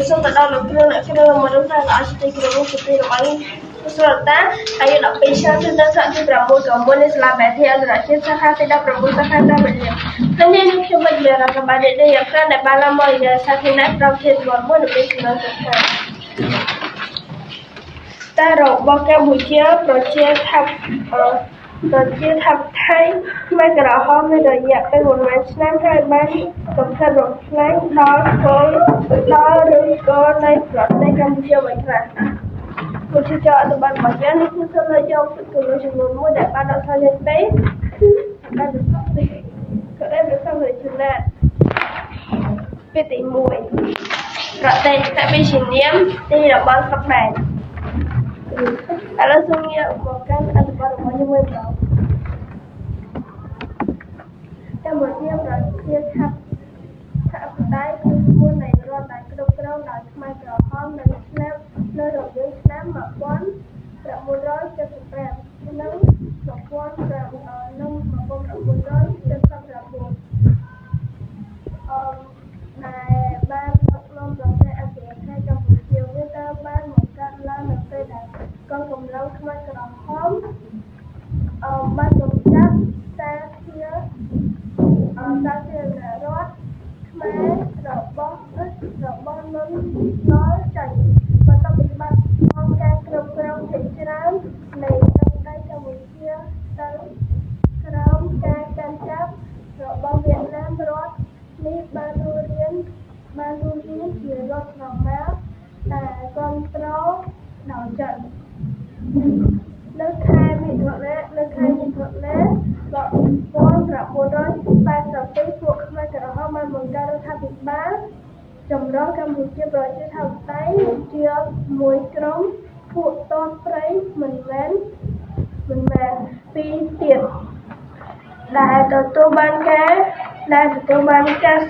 សូមទៅដល់លោកគ្រូអ្នកគ្រូមកដល់ឲ្យទីគ្រូនោះទៅពីរបស់ស្រុកតាហើយ12ឆ្នាំទៅដល់ឆ្នាំទី6ក៏មុននៃសាលាបែបទីអន្តរជាតិសាខាទី19សាខាតាមវិទ្យាហើយនេះខ្ញុំមិនមានអារម្មណ៍ដែរយ៉ាងខ្លះដែលបានមកពីសាធារណៈប្រភេទមួយនៅពេលឆ្នាំសិក្សាតែរបស់កម្ពុជាប្រជាធិបតេយ្យខ្មែរក្រហមនៅរយៈពេលប្រហែលឆ្នាំហើយបានកំណត់រំលាយដល់គោលដល់ឬក៏នៃប្រទេសកម្ពុជាវិញខ្លះគូជាចៅអនុបាលរបស់យើងនេះគឺសូមយកគោលចំនួនមួយដែលបានដាក់ថាលេខ2ដែលប្រកបដោយក៏ដែលប្រកបដោយចំណែកពីទី1ប្រទេសតែពីជានាមទីរបស់ស្រុកដែរឥឡូវសូមយកមកកាន់អនុបាលរបស់ខ្ញុំវិញបងកម្ពុជាប្រជាធិបតេយ្យគឺឈ្មោះនៃរដ្ឋដែលគ្រប់គ្រងដោយខ្មែរក្រហមនៅរយៈឆ្នាំ1975និង1979ដែលបានដឹកនាំប្រទេសអធិបតេយ្យកម្ពុជាវាត្រូវបានបង្កើតឡើងនៅពេលដែលកងកម្លាំងខ្មែរក្រហមបានកម្ចាត់សាធារណរដ្ឋខ្មែររបស់នុនដល់ចេញបន្ទាប់ពីបាត់បង់ការគ្រប់គ្រងជាច្រើននៃទឹកដីកម្ពុជាទៅក្រោមការកាន់ចាប់របស់វៀតណាមរដ្ឋនេះបានរស់រានជារដ្ឋស្រមាដែលគ្រប់គ្រងដោយចិននៅខែមិថុនា1982ពួកខ្មែរក្រហមបានបង្កើតរដ្ឋាភិបាលចម្រុះកម្ពុជាប្រជាធិបតេយ្យជាមួយក្រុមពួកតបព្រៃមិនមែនពីរទៀតដែលទទួលបានការ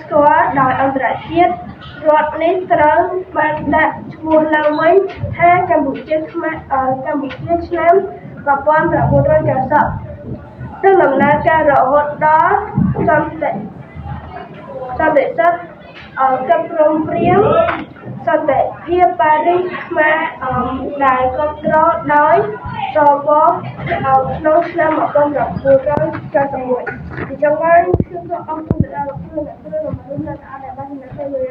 ស្គាល់ដោយអន្តរជាតិរដ្ឋនេះត្រូវបានដាក់ឈ្មោះឡើងវិញថាកម្ពុជាឆ្នាំ1990ซึ่งដំណើរការរហូតដល់សន្តិសិទ្ធិកិច្ចព្រមព្រៀងសន្តិភាពប៉ារីសខ្មែរដែលគ្រប់គ្រងដោយសបក្នុងឆ្នាំ1991ពីចុងក្រោយខ្ញុំសូមអរគុណដល់លោកគ្រូអ្នកគ្រូនិងមនុស្សអ្នកស្អាតដែលបានជំនួយ